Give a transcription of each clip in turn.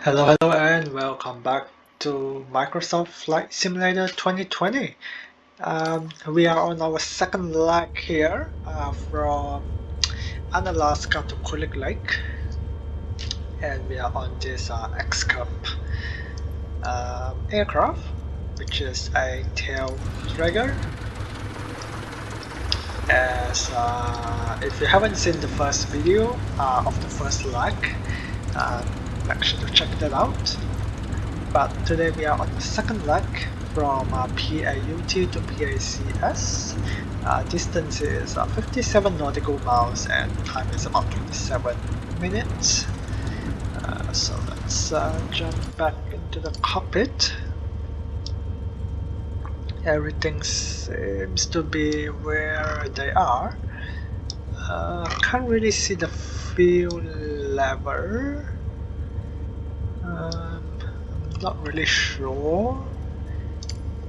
Hello and welcome back to Microsoft Flight Simulator 2020. We are on our second leg here from Unalaska to Kulik Lake, and we are on this X-Cup aircraft, which is a tail dragger. As if you haven't seen the first video of the first leg, make sure to check that out. But today we are on the second leg from PAUT to PACS. Distance is 57 nautical miles and time is about 27 minutes. So let's jump back into the cockpit. Everything seems to be where they are. Can't really see the fuel lever. I'm not really sure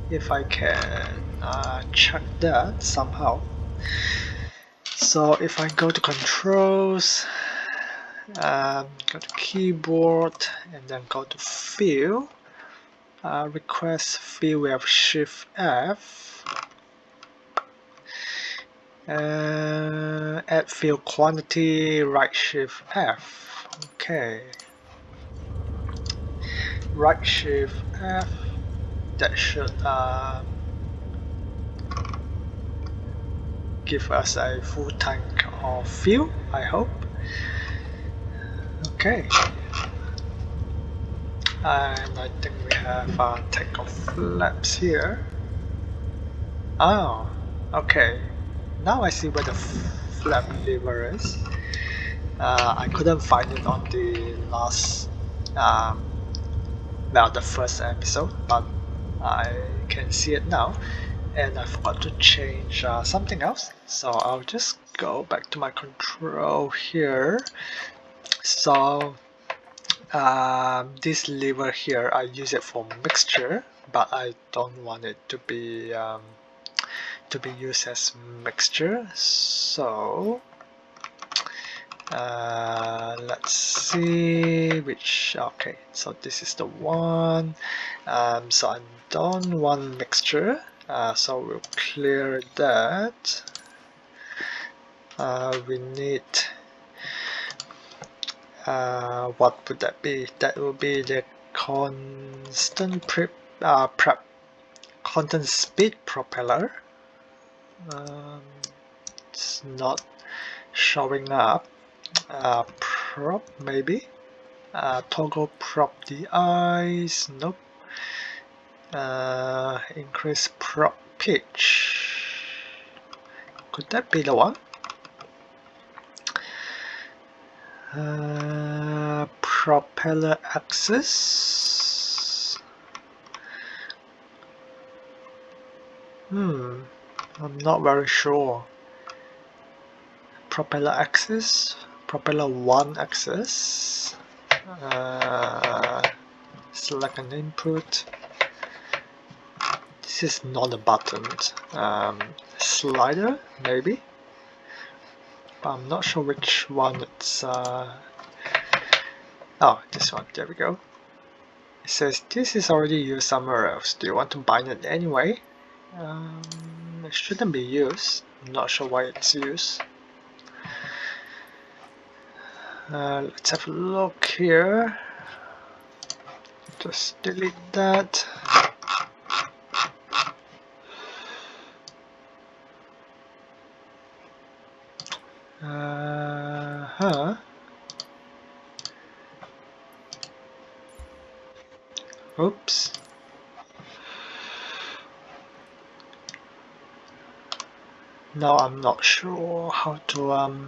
if I can check that somehow. So if I go to controls, go to keyboard and then go to field, request field, we have shift F, add field quantity, right shift F. Okay, right shift F, that should give us a full tank of fuel, I hope. Okay, and I think we have takeoff flaps here. Oh, okay, now I see where the flap lever is. I couldn't find it on the last, well, the first episode, but I can see it now, and I forgot to change something else, so I'll just go back to my control here. So this lever here, I use it for mixture, but I don't want it to be used as mixture. So let's see which. Okay, so this is the one. So I don't want mixture. So we'll clear that. We need. What would that be? That will be the constant constant speed propeller. It's not showing up. Prop maybe. Toggle prop DIs. Nope. Increase prop pitch. Could that be the one? Propeller axis. I'm not very sure. Propeller axis, propeller 1 axis. Select an input. This is not a button. Slider maybe, but I'm not sure which one it's. Oh, this one. There we go. It says this is already used somewhere else. Do you want to bind it anyway? It shouldn't be used. I'm not sure why it's used. Let's have a look here. Just delete that. Oops. Now I'm not sure how to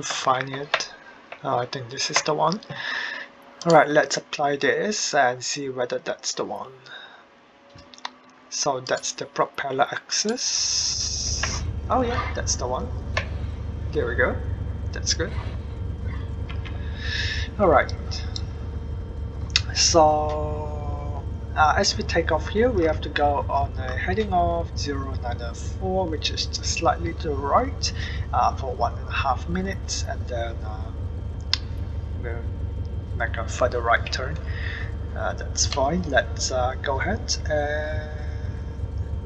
find it. Oh, I think this is the one. Alright, let's apply this and see whether that's the one. So that's the propeller axis. Oh yeah, that's the one. There we go. That's good. Alright. So as we take off here, we have to go on a heading of 0904, which is just slightly to the right for 1.5 minutes, and then we'll make a further right turn. That's fine. Let's go ahead and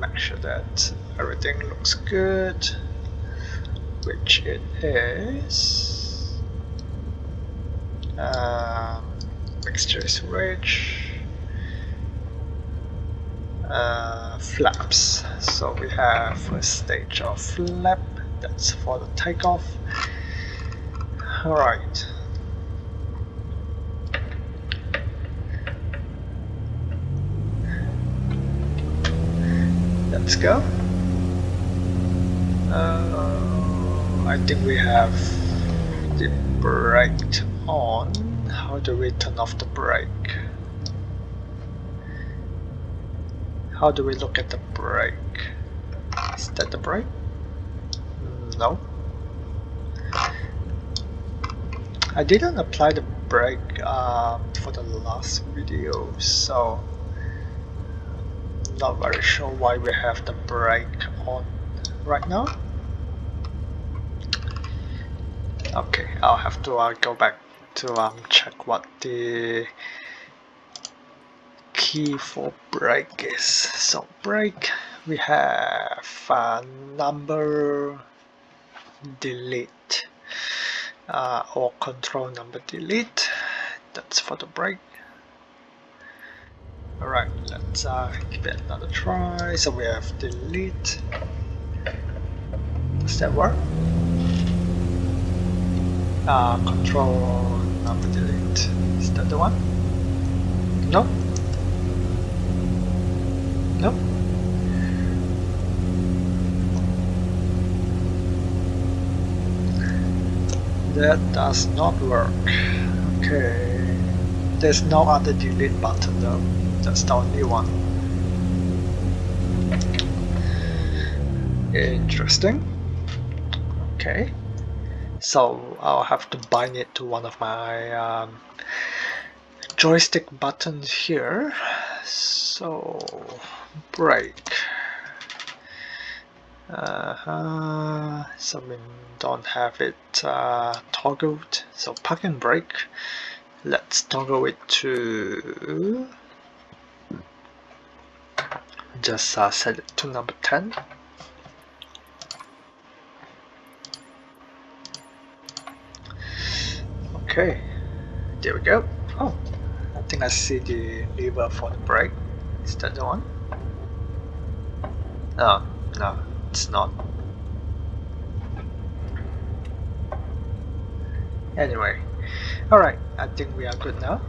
make sure that everything looks good, which it is. Mixture is rich. Flaps. So we have a stage of flap. That's for the takeoff. Alright. Let's go. I think we have the brake on. How do we turn off the brake? How do we look at the brake? Is that the brake? No. I didn't apply the brake for the last video, so not very sure why we have the brake on right now. Okay, I'll have to go back to check what the key for brake is. So brake, we have number delete or control number delete. That's for the brake. Alright, let's give it another try. So we have delete. Does that work? Control number delete. Is that the one? No? No? That does not work. Okay. There's no other delete button though. That's the only one. Interesting. Okay. So I'll have to bind it to one of my joystick buttons here. So brake. So we don't have it toggled. So park and brake. Let's toggle it to just set it to number 10. Okay, there we go. Oh, I think I see the lever for the brake. Is that the one? No, no, it's not. Anyway, alright, I think we are good now.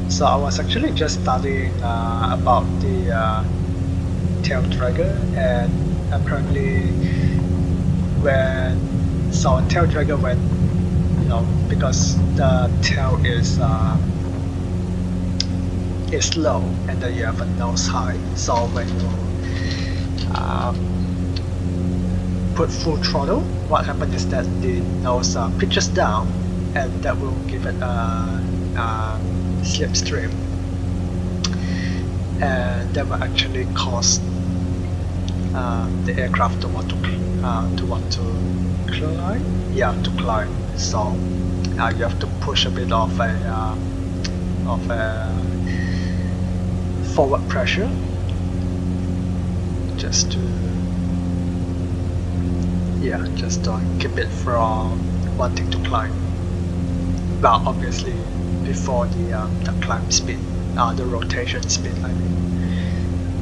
So I was actually just studying about the tail dragger, and apparently a tail dragger, when because the tail is low and then you have a nose high, so when you put full throttle, what happens is that the nose pitches down, and that will give it a slipstream, and that will actually cause the aircraft to want to climb. Yeah, to climb. So you have to push a bit of a forward pressure just to keep it from wanting to climb. But obviously before the climb speed, the rotation speed, I mean.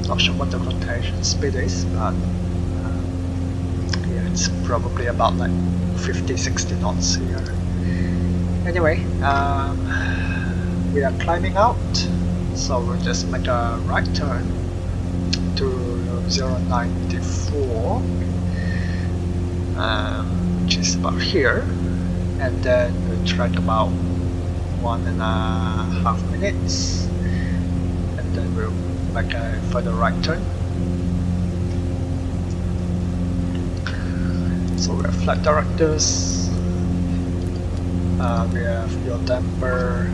Not sure what the rotation speed is, but yeah, it's probably about like 50-60 knots here. Anyway, we are climbing out, so we'll just make a right turn to 094, which is about here, and then we'll track about 1.5 minutes, and then we'll make a further right turn. So we have flight directors, we have your damper,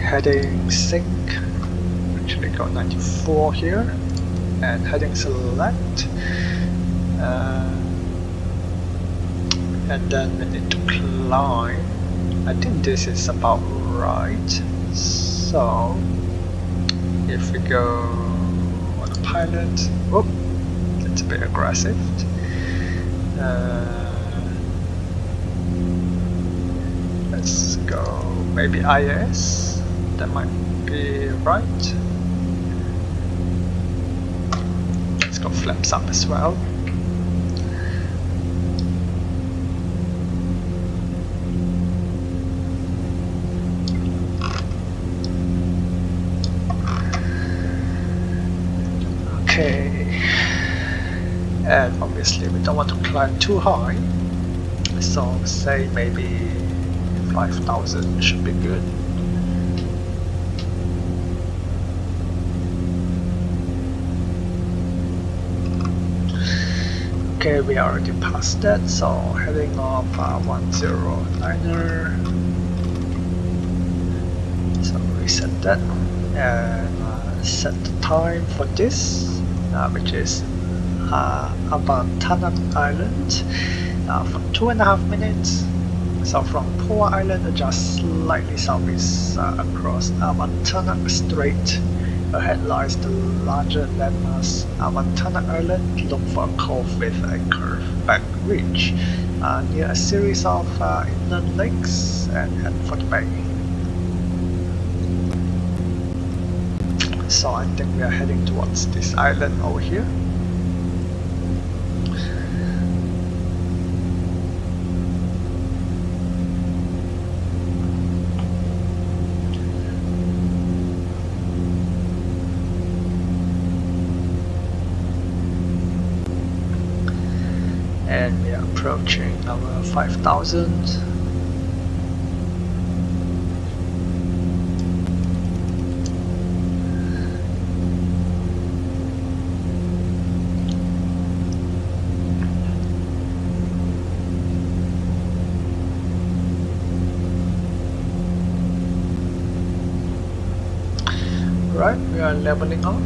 heading sync, actually got 94 here, and heading select, and then we need to climb. I think this is about right. So if we go on a pilot, whoop, that's a bit aggressive. Let's go maybe IS, that might be right. Let's go flaps up as well. Okay, and obviously we don't want to climb too high, so say maybe 5,000 should be good. Okay, we already passed that, so heading off 109er. So reset that and set the time for this, which is Abantanak Island for 2.5 minutes. So from Poa Island, just slightly southeast across Abantanak Strait. Ahead lies the larger landmass Abantanak Island. Look for a cove with a curved back ridge near a series of inland lakes and head for the bay. So I think we are heading towards this island over here. And we are approaching our 5,000. Right, we are leveling off,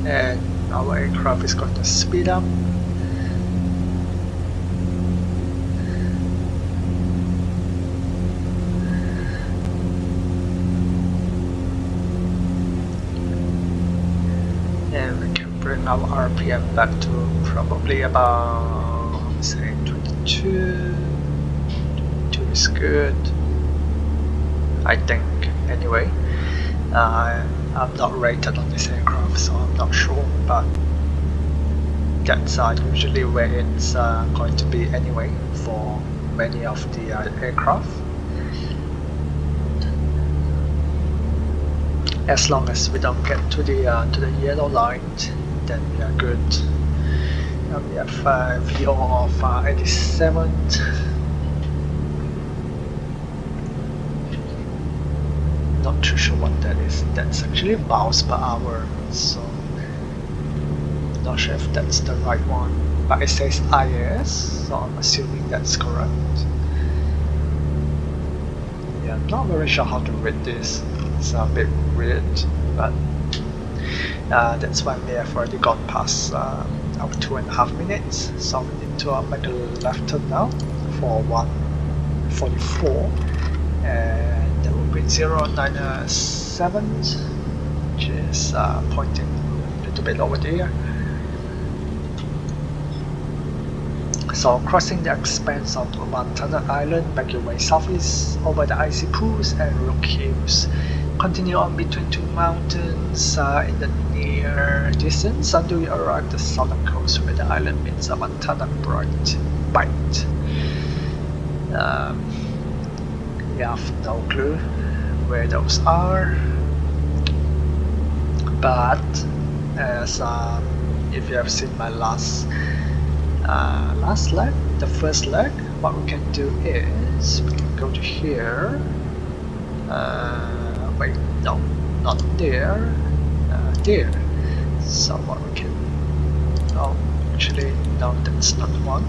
and our aircraft is going to speed up. And we can bring our RPM back to probably about, say, 22. 22 is good, I think, anyway. I'm not rated on this aircraft, so I'm not sure, but that's usually where it's going to be anyway for many of the aircraft. As long as we don't get to the yellow line, then we are good. We have a VO of 87. Not too sure what that is. That's actually miles per hour, so I'm not sure if that's the right one. But it says IS, so I'm assuming that's correct. Yeah, I'm not very sure how to read this. It's a bit weird, but that's why we have already gone past our 2.5 minutes. So we need to make a left turn now for 144, and 097, which is pointing a little bit over there. So crossing the expanse of Abantanak Island, make your way southeast over the icy pools and rock hills. Continue on between two mountains in the near distance until you arrive at the southern coast where the island meets Abantanak Bight. We have no clue where those are, but as if you have seen my last leg, the first leg, what we can do is we can go to here. Wait, no, not there. There. So what we can? Oh, actually, no, that's not one.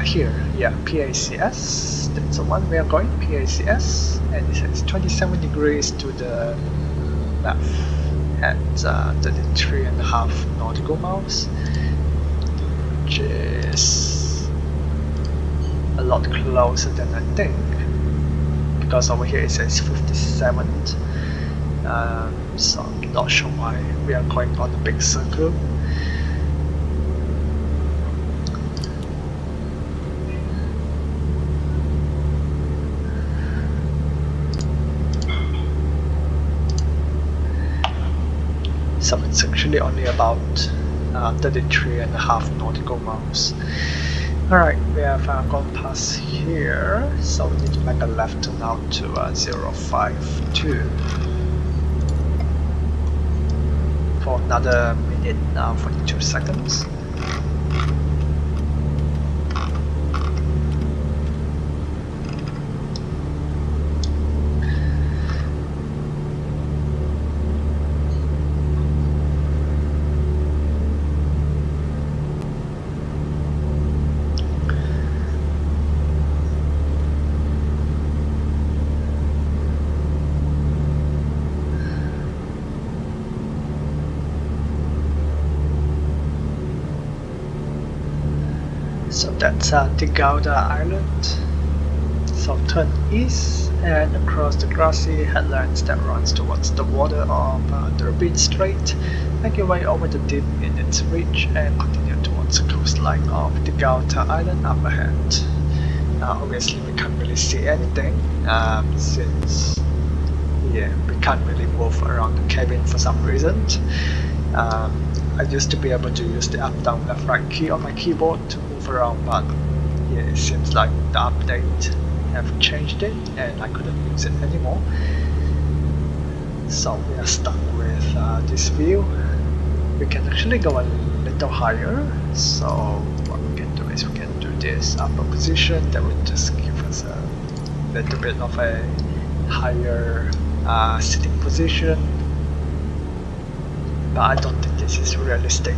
Here, yeah, PACS, that's the one we are going, PACS, and it says 27 degrees to the left at 33.5 nautical miles. which is a lot closer than I think, because over here it says 57th. So I'm not sure why we are going on a big circle. So it's actually only about 33.5 nautical miles. Alright, we have gone past here, so we need to make a left turn out to 052 for another minute, 42 seconds. So that's the Gouda Island. So turn east and across the grassy headlands that runs towards the water of Durbin Strait. Make your way over the dip in its reach and continue towards the coastline of the Gouda Island up ahead. Obviously we can't really see anything since we can't really move around the cabin for some reason. I used to be able to use the up, down, left, right key on my keyboard to move around, but yeah, it seems like the update have changed it and I couldn't use it anymore. So we are stuck with this view. We can actually go a little higher, so what we can do is we can do this upper position that will just give us a little bit of a higher sitting position. But I don't think this is realistic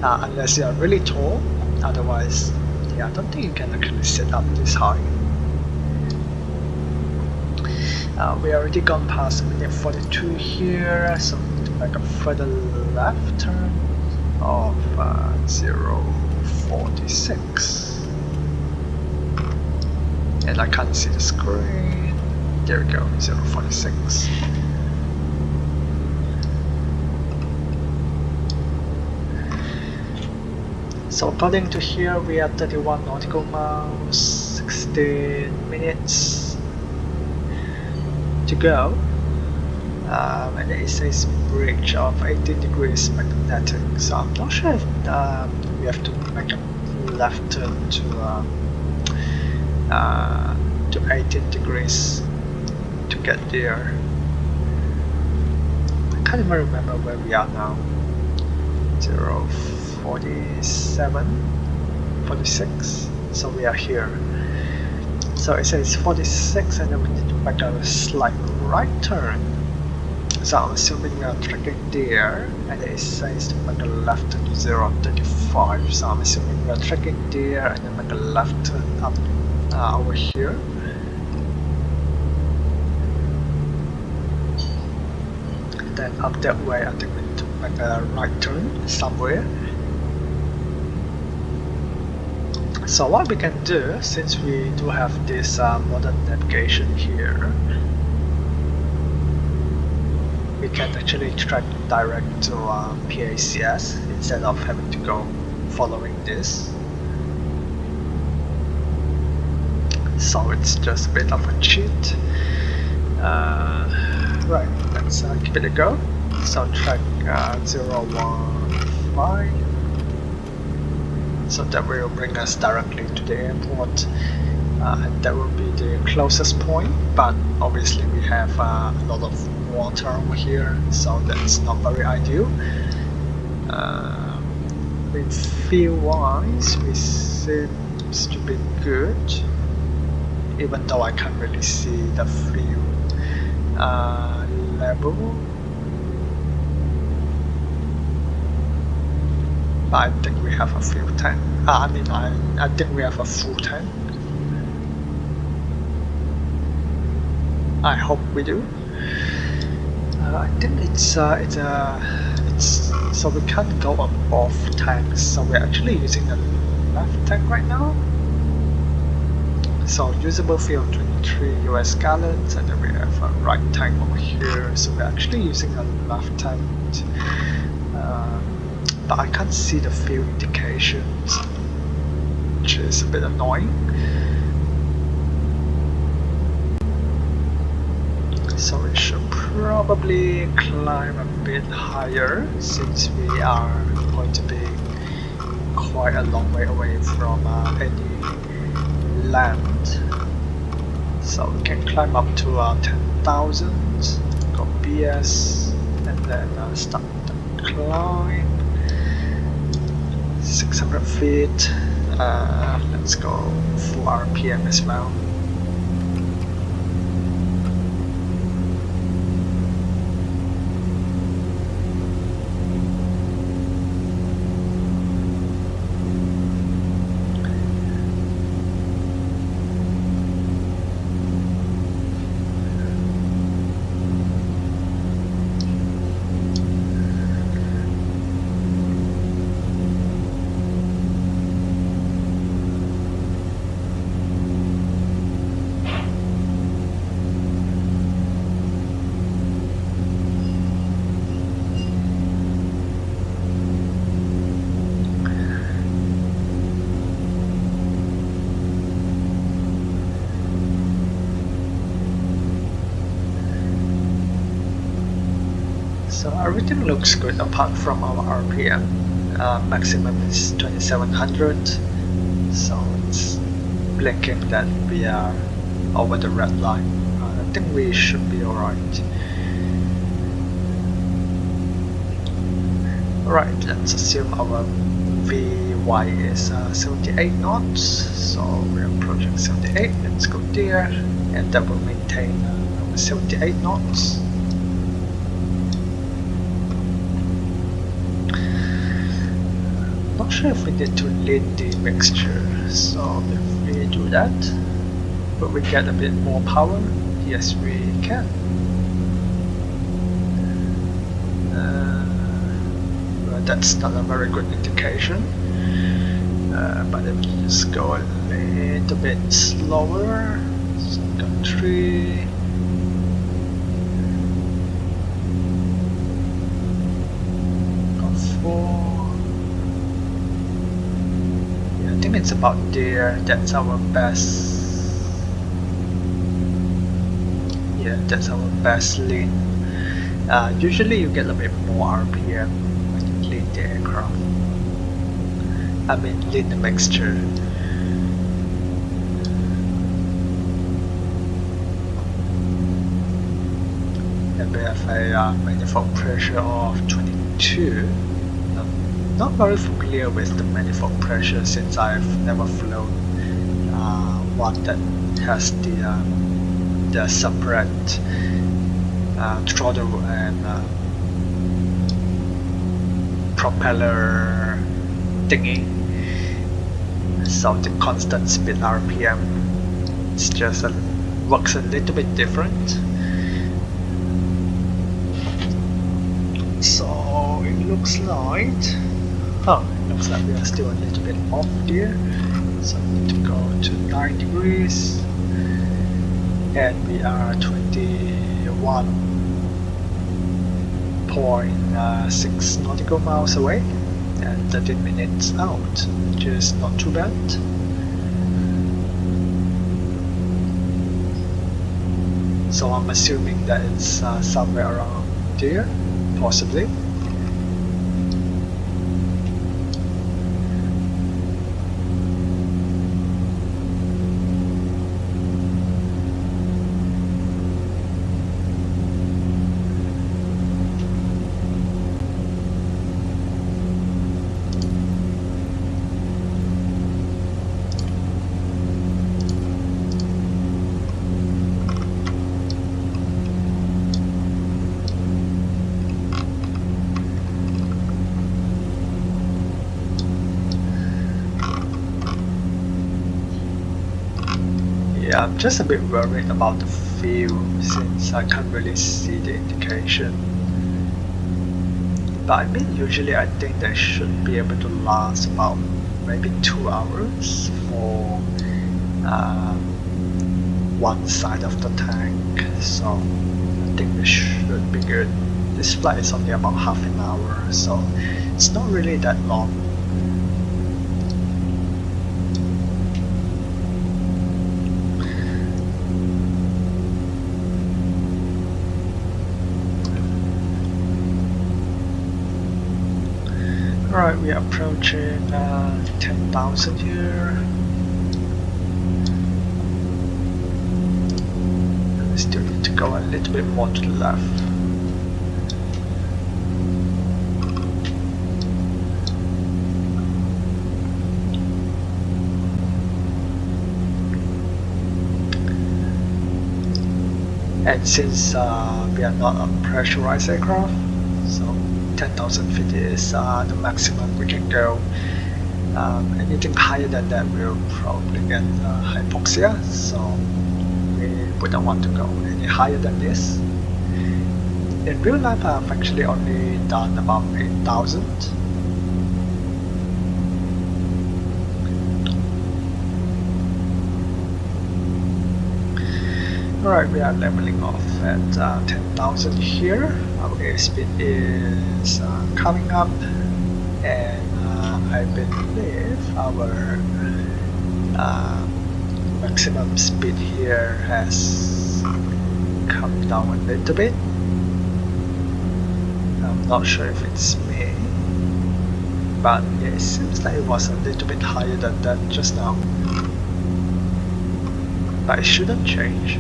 unless you are really tall. Otherwise, yeah, I don't think you can actually sit up this high. We already gone past minute 42 here, so we need to make a further left turn of 046. And I can't see the screen. There we go, 046. So according to here, we are 31 nautical miles, 16 minutes to go, and it says bridge of 18 degrees magnetic. So I'm not sure if we have to make a left turn to 18 degrees to get there. I can't even remember where we are now. 47, 46, so we are here. So it says 46 and then we need to make a slight right turn. So I'm assuming we are tracking there, and it says to make a left turn to 035. So I'm assuming we are tracking there and then make a left turn up over here. And then up that way I think we need to make a right turn somewhere. So what we can do, since we do have this modern navigation here, we can actually track direct to PACS instead of having to go following this. So it's just a bit of a cheat. Right, let's give it a go. So track 015. So that will bring us directly to the airport, and that will be the closest point, but obviously we have a lot of water over here, so that's not very ideal. With feel wise, we seems to be good, even though I can't really see the fuel level. I think we have a fuel tank. I think we have a full tank. I hope we do. I think it's So we can't go on both tanks, so we're actually using the left tank right now. So usable fuel 23 US gallons, and then we have a right tank over here, so we're actually using a left tank. But I can't see the fuel indications, which is a bit annoying. So we should probably climb a bit higher, since we are going to be quite a long way away from any land. So we can climb up to 10,000, go BS, and then start the climb. 600 feet. Let's go full RPM as well. So everything looks good apart from our RPM. Maximum is 2700, so it's blinking that we are over the red line. I think we should be alright. Alright, let's assume our VY is 78 knots, so we're approaching 78. Let's go there, and that will maintain our 78 knots. Not sure if we need to lead the mixture, so if we do that, will we get a bit more power? Yes, we can. Well, that's not a very good indication, but if we just go a little bit slower, so go 3, go 4. I think it's about there. That's our best. Yeah, that's our best lean. Usually you get a bit more RPM when you lean the aircraft. I mean, lean the mixture. And we have a manifold pressure of 22. Not very familiar with the manifold pressure, since I've never flown one that has the separate throttle and propeller thingy. So the constant speed RPM it's just works a little bit different. So it looks like it looks like we are still a little bit off here, so we need to go to 9 degrees, and we are 21.6 nautical miles away, and 13 minutes out, which is not too bad. So I'm assuming that it's somewhere around there, possibly. Yeah, I'm just a bit worried about the fuel, since I can't really see the indication. But I mean, usually I think they should be able to last about maybe 2 hours for one side of the tank. So I think this should be good. This flight is only about half an hour, so it's not really that long. Alright, we are approaching 10,000 here. And we still need to go a little bit more to the left. And since we are not a pressurized aircraft, so 10,000 feet is the maximum we can go. Anything higher than that will probably get hypoxia, so we wouldn't want to go any higher than this. In real life, I've actually only done about 8,000. Alright, we are leveling off at 10,000 here. Our airspeed is coming up, and I believe our maximum speed here has come down a little bit. I'm not sure if it's me, but yeah, it seems like it was a little bit higher than that just now. But it shouldn't change.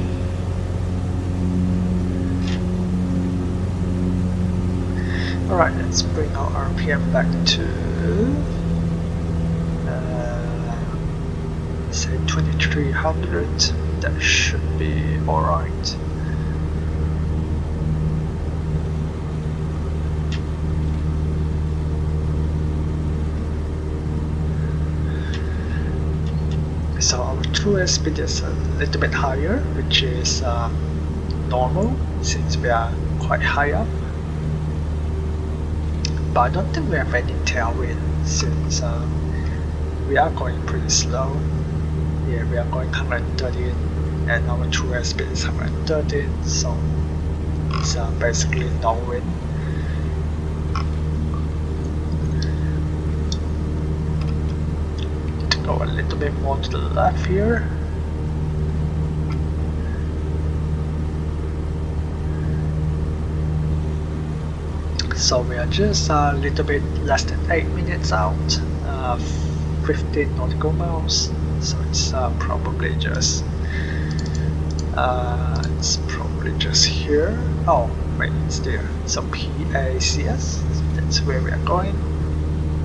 Alright, let's bring our RPM back to say 2300. That should be alright. So our true airspeed is a little bit higher, which is normal since we are quite high up. But I don't think we have any tailwind since we are going pretty slow. Yeah, we are going 113 and our true airspeed is 113, so it's basically no wind. Need to go a little bit more to the left here. So we are just a little bit less than 8 minutes out, 15 nautical miles. So it's probably just here. Oh wait, it's there. So PACS, that's where we are going.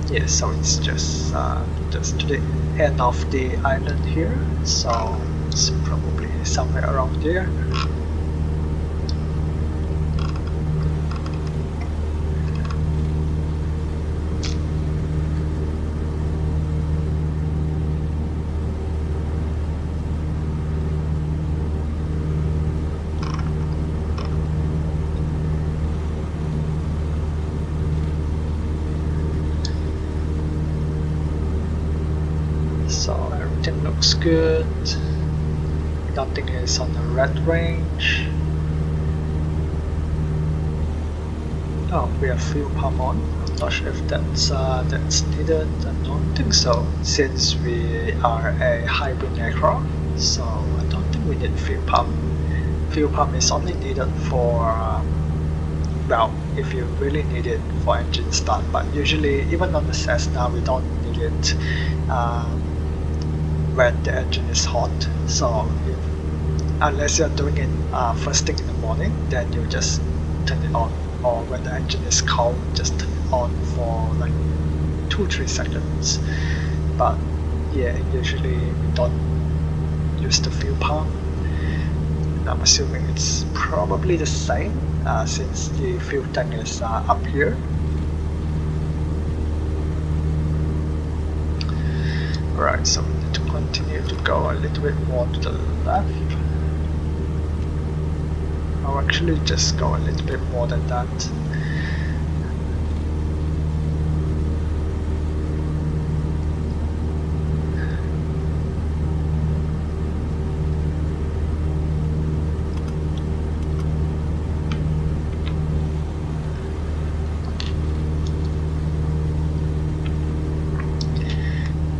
Yeah, so it's just to the end of the island here. So it's probably somewhere around there. So everything looks good. Nothing is on the red range. Oh, we have fuel pump on. I'm not sure if that's needed. I don't think so, since we are a hybrid aircraft. So I don't think we need fuel pump. Fuel pump is only needed for well, if you really need it for engine start. But usually, even on the Cessna, we don't need it when the engine is hot. So unless you're doing it first thing in the morning, then you just turn it on, or when the engine is cold, just turn it on for like 2-3 seconds. But yeah, usually we don't use the fuel pump. And I'm assuming it's probably the same since the fuel tank is up here. Right, so we need to continue to go a little bit more to the left. I'll actually just go a little bit more than that.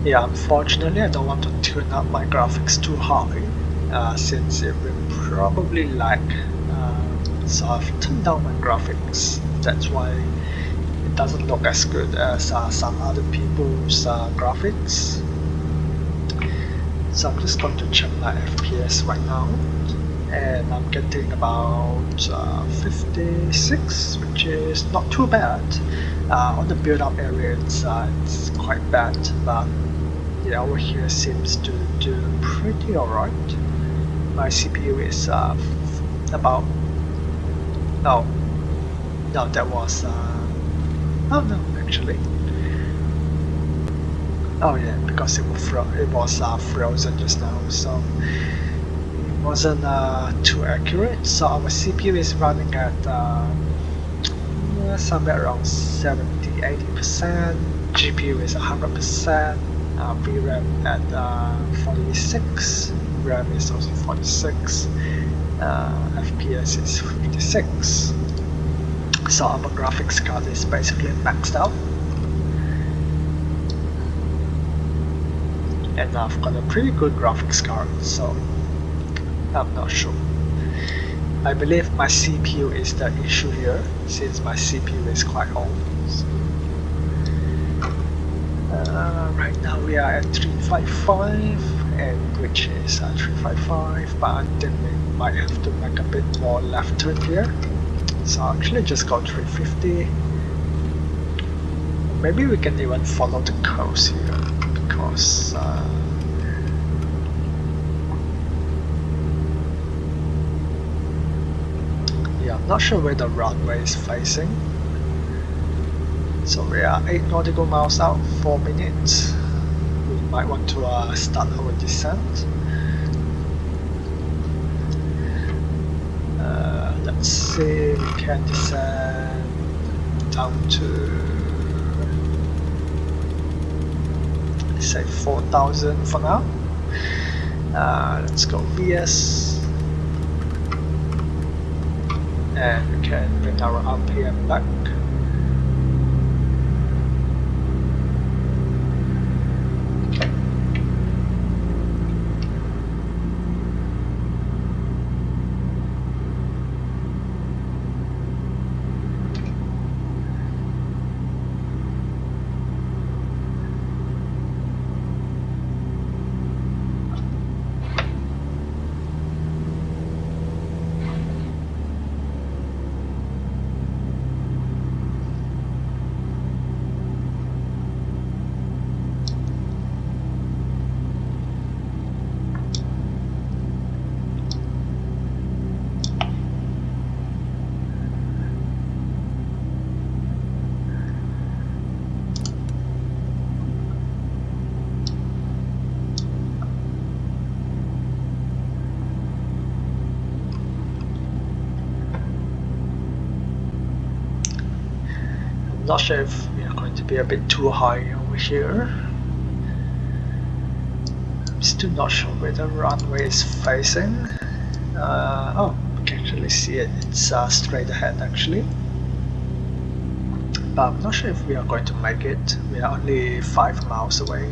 Yeah, unfortunately, I don't want to tune up my graphics too high, since it will probably lag. So I've tuned down my graphics. That's why it doesn't look as good as some other people's graphics. So I'm just going to check my FPS right now, and I'm getting about 56, which is not too bad. On the build-up area, it's quite bad, but yeah, over here seems to do pretty alright. My CPU is about, oh no, that was oh no, actually, oh yeah, because it was frozen just now, so it wasn't too accurate. So our CPU is running at somewhere around 70–80%. GPU is 100%. VRAM at 46. RAM is also 46. FPS is 56. So our graphics card is basically maxed out. And I've got a pretty good graphics card, so I'm not sure. I believe my CPU is the issue here, since my CPU is quite old. Right now we are at 355, and which is 355, but I think we might have to make a bit more left turn here. So I'll actually just go 350. Maybe we can even follow the coast here, because yeah, I'm not sure where the runway is facing. So we are 8 nautical miles out, 4 minutes. We might want to start our descent. Let's see, we can descend down to, let's say 4,000 for now. Let's go VS. And we can bring our RPM back. Not sure if we are going to be a bit too high over here. I'm still not sure where the runway is facing. Oh, we can actually see it. It's straight ahead actually. But I'm not sure if we are going to make it. We are only 5 miles away.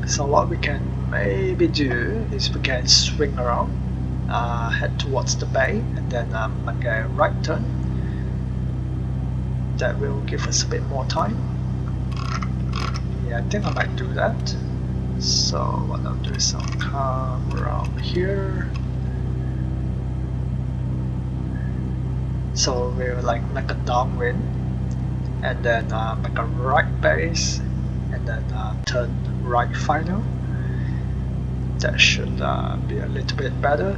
So what we can maybe do is we can swing around, head towards the bay, and then make a right turn. That will give us a bit more time. Yeah, I think I might do that. So what I'll do is I'll come around here. So we'll like make a downwind, and then make a right base, and then turn right final. That should be a little bit better.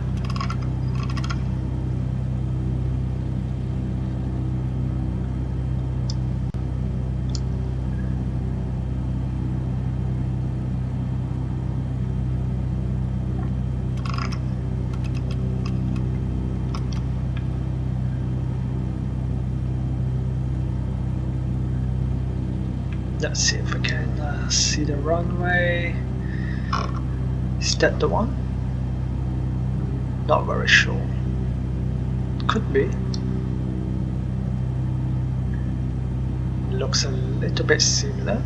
Let's see if we can see the runway. Is that the one? Not very sure. Could be. Looks a little bit similar.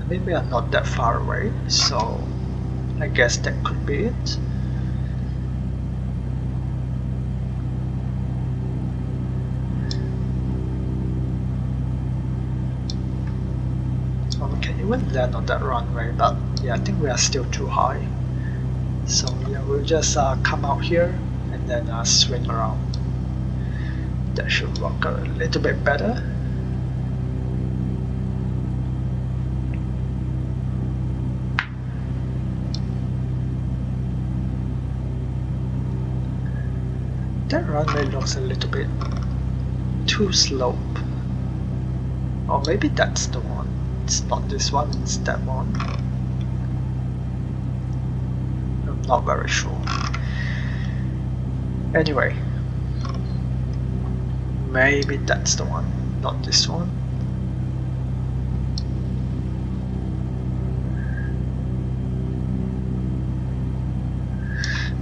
Maybe I'm not that far away, so I guess that could be it. We can even land on that runway, but yeah, I think we are still too high. So yeah, we'll just come out here and then swing around. That should work a little bit better. That runway looks a little bit too slope. Or maybe that's the one. It's not this one, it's that one. I'm not very sure. Anyway, maybe that's the one, not this one.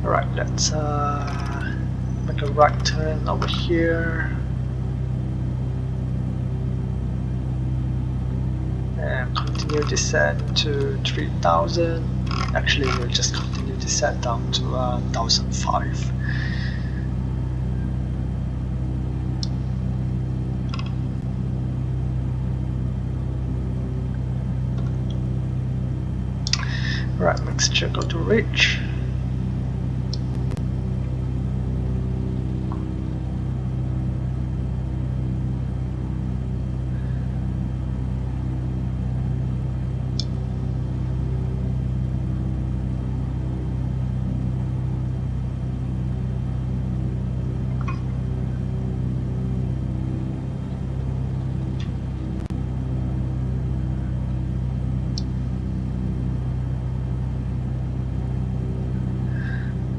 Alright, let's make a right turn over here. And continue descent to 3000. Actually, we'll just continue descent down to 1005. Right, mixture go to reach.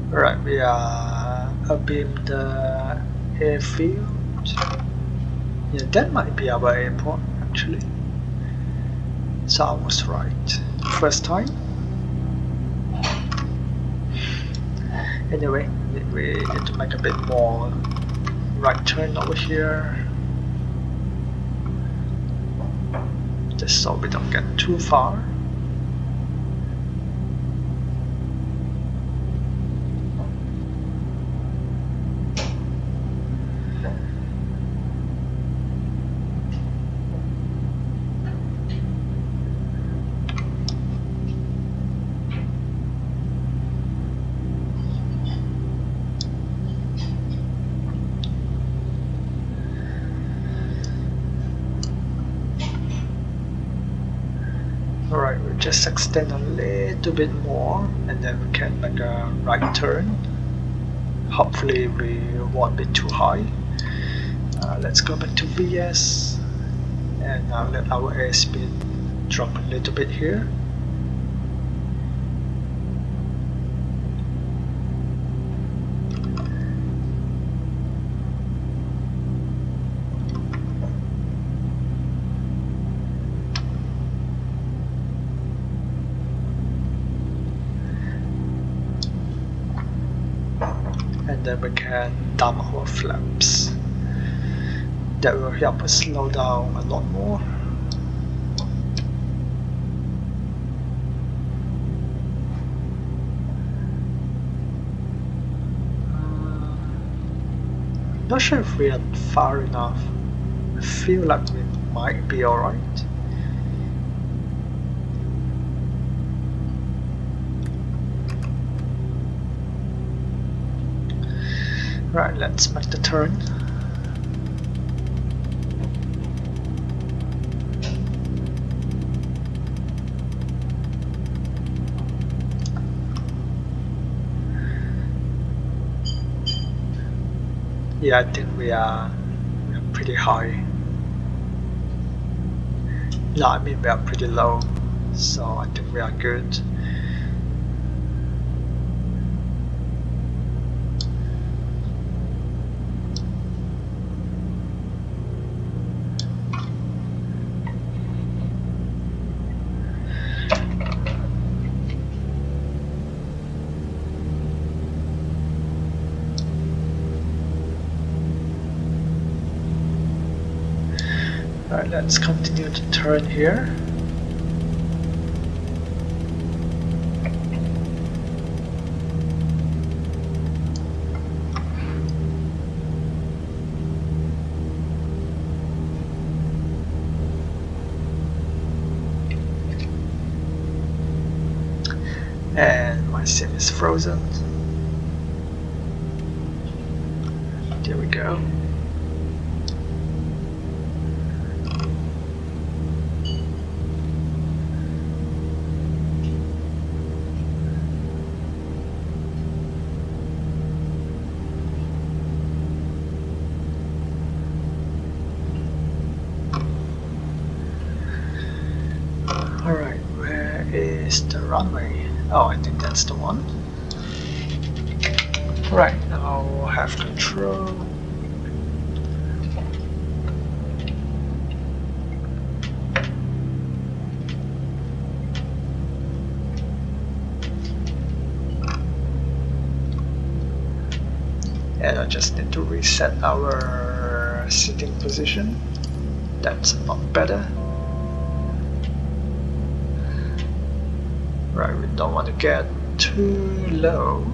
Right, we are abeam the airfield. Yeah, that might be our airport actually. So I was right. First time. Anyway, we need to make a bit more right turn over here. Just so we don't get too far. Alright, we'll just extend a little bit more and then we can make a right turn. Hopefully we won't be too high. Let's go back to VS and let our airspeed drop a little bit here. And then we can dump our flaps. That will help us slow down a lot more. Not sure if we are far enough. I feel like we might be alright. Right, let's make the turn. Yeah, I think we are pretty high. No, I mean we are pretty low, so I think we are good. let's continue to turn here. And my sim is frozen. There we go. Alright, where is the runway? Oh, I think that's the one. Right, now have control. And I just need to reset our sitting position. That's a lot better. Right, we don't want to get too low.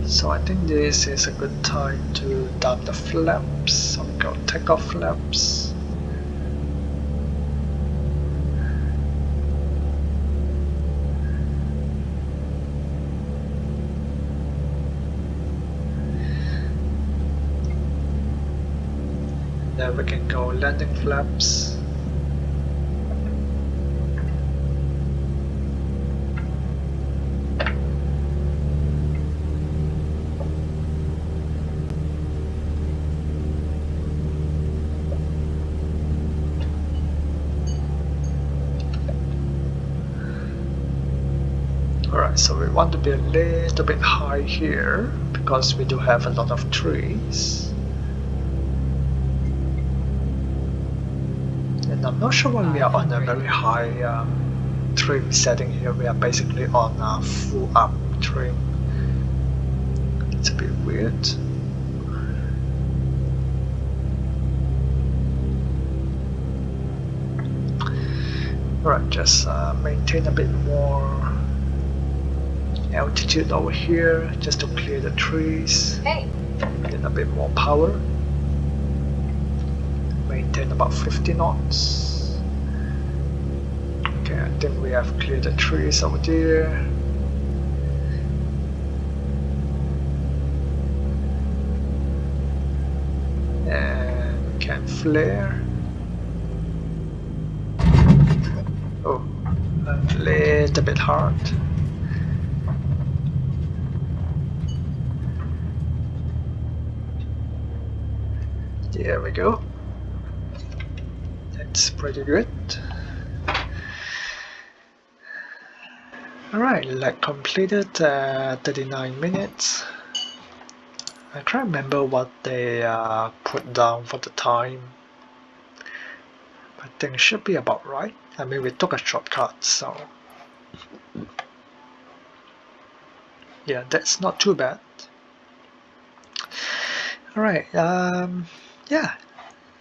So I think this is a good time to dump the flaps. So we go takeoff flaps. Then we can go landing flaps. Alright, so we want to be a little bit high here because we do have a lot of trees. And I'm not sure why we are on a very high trim setting here. We are basically on a full up trim. It's a bit weird. Alright, just maintain a bit more altitude over here just to clear the trees. Hey. Get a bit more power. Maintain about 50 knots. Okay, I think we have cleared the trees over there. And we can flare. Oh, a little bit hard. There we go. That's pretty good. Alright, leg completed 39 minutes. I can't remember what they put down for the time. I think it should be about right. I mean, we took a shortcut, so yeah, that's not too bad. Alright, yeah,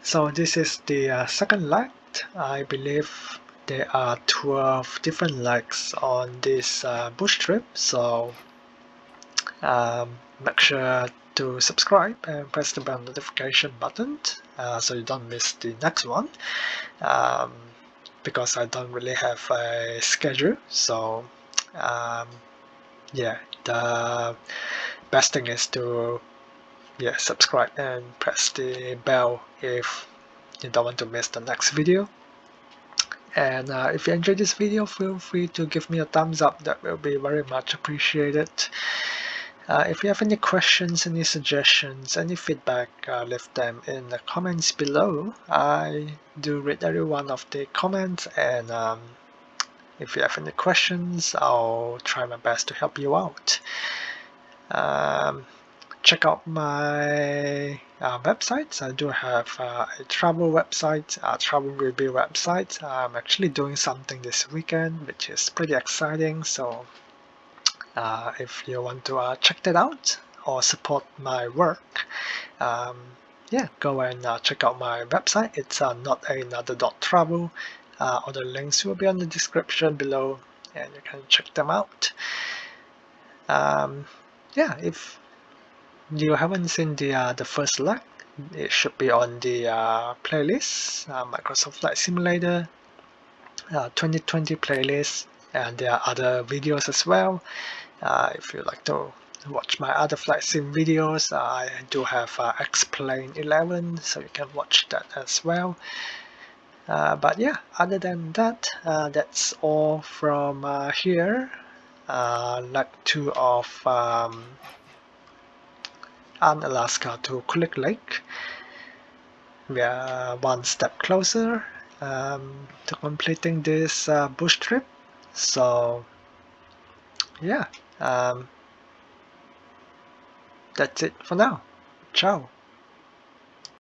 so this is the second leg. I believe there are 12 different legs on this bush trip, so make sure to subscribe and press the bell notification button so you don't miss the next one, because I don't really have a schedule, so yeah, the best thing is to subscribe and press the bell if you don't want to miss the next video. And if you enjoyed this video, feel free to give me a thumbs up. That will be very much appreciated. If you have any questions, any suggestions, any feedback, leave them in the comments below. I do read every one of the comments, and if you have any questions, I'll try my best to help you out. Check out my websites. I do have a travel website, a travel review website. I'm actually doing something this weekend, which is pretty exciting. So if you want to check that out or support my work, yeah, go and check out my website. It's notanother.travel. All the links will be on the description below, and you can check them out. Yeah, if you haven't seen the first leg, it should be on the playlist, Microsoft Flight Simulator 2020 playlist, and there are other videos as well. If you like to watch my other flight sim videos, I do have Explain 11, so you can watch that as well. But yeah, other than that, that's all from here. Leg 2 of Unalaska to Kulik Lake. We are one step closer to completing this bush trip. So yeah, that's it for now. Ciao.